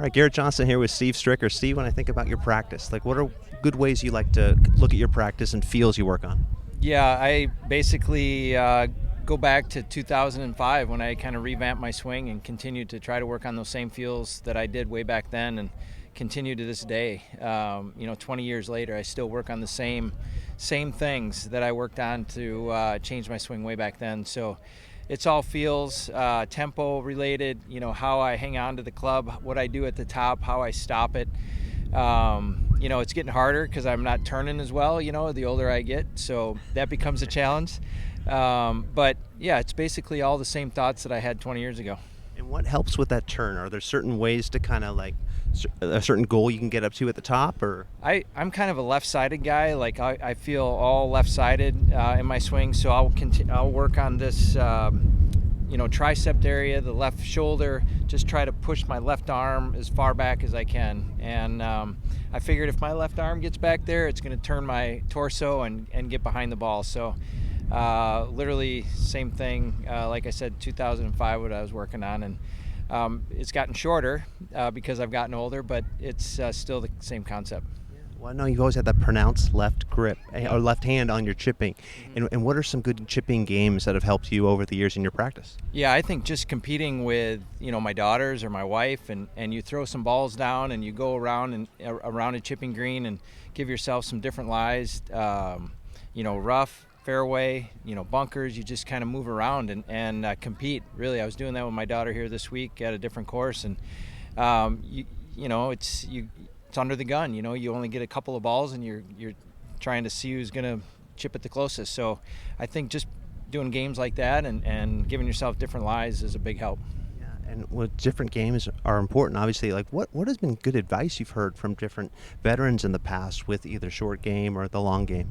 All right, Garrett Johnston here with Steve Stricker. Steve, when I think about your practice, like what are good ways you like to look at your practice and feels you work on? Yeah, I basically go back to 2005 when I kind of revamped my swing and continued to try to work on those same feels that I did way back then and continue to this day. 20 years later, I still work on the same things that I worked on to change my swing way back then. So it's all feels, tempo related, how I hang on to the club, what I do at the top, how I stop it. It's getting harder because I'm not turning as well, the older I get. So that becomes a challenge. But yeah, it's basically all the same thoughts that I had 20 years ago. And what helps with that turn? Are there certain ways to kind of like a certain goal you can get up to at the top, or? I'm kind of a left-sided guy. Like I feel all left-sided in my swing, so I'll work on this, tricep area, the left shoulder. Just try to push my left arm as far back as I can. And I figured if my left arm gets back there, it's going to turn my torso and get behind the ball. So literally same thing. Like I said, 2005, what I was working on, and it's gotten shorter because I've gotten older, but it's still the same concept. Well, I know you've always had that pronounced left grip or left hand on your chipping. And what are some good chipping games that have helped you over the years in your practice? Yeah, I think just competing with my daughters or my wife, and you throw some balls down and you go around a chipping green and give yourself some different lies. Rough, fairway, bunkers. You just kind of move around and compete. Really, I was doing that with my daughter here this week at a different course, and it's under the gun. You only get a couple of balls, and you're trying to see who's going to chip it the closest. So I think just doing games like that and giving yourself different lies is a big help. Yeah, and what different games are important, obviously. Like what has been good advice you've heard from different veterans in the past with either short game or the long game?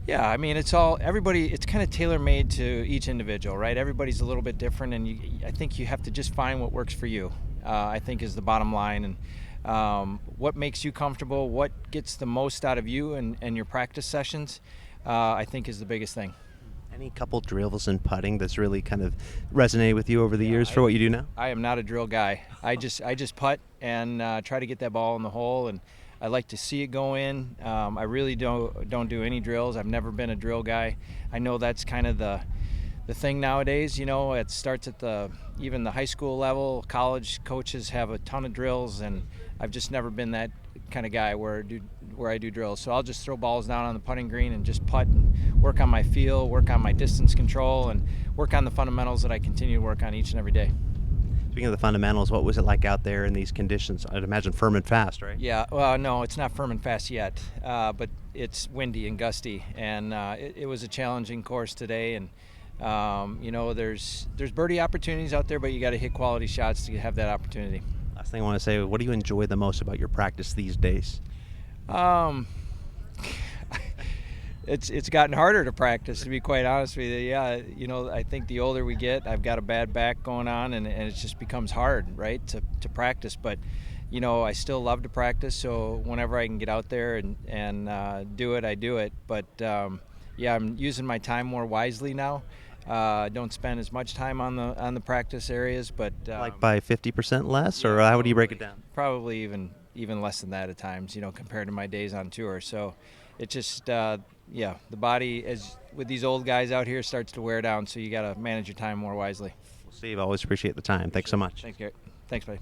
Yeah, I mean, it's kind of tailor-made to each individual, right? Everybody's a little bit different, and I think you have to just find what works for you, I think is the bottom line. And what makes you comfortable, what gets the most out of you and your practice sessions, I think is the biggest thing. Any couple drills and putting that's really kind of resonated with you over the years for what you do now? I am not a drill guy. I just putt and try to get that ball in the hole, and I like to see it go in. I really don't do any drills. I've never been a drill guy. I know that's kind of the thing nowadays. It starts at even the high school level. College coaches have a ton of drills, and I've just never been that kind of guy where I do drills. So I'll just throw balls down on the putting green and just putt and work on my feel, work on my distance control, and work on the fundamentals that I continue to work on each and every day. Speaking of the fundamentals, what was it like out there in these conditions? I'd imagine firm and fast, right? Yeah, well, no, it's not firm and fast yet, but it's windy and gusty, and it was a challenging course today. And there's birdie opportunities out there, but you got to hit quality shots to have that opportunity. Last thing I want to say, what do you enjoy the most about your practice these days? It's gotten harder to practice, to be quite honest with you. Yeah, I think the older we get, I've got a bad back going on, and it just becomes hard, right, to practice. But, I still love to practice, so whenever I can get out there and do it, I do it. But, I'm using my time more wisely now. Don't spend as much time on the practice areas, but like by 50% less, or how would you break it down? Probably even less than that at times, compared to my days on tour. So it just the body, as with these old guys out here, starts to wear down. So you got to manage your time more wisely. Well, Steve, I always appreciate the time. Thanks so much. Thanks, Garrett. Thanks, buddy.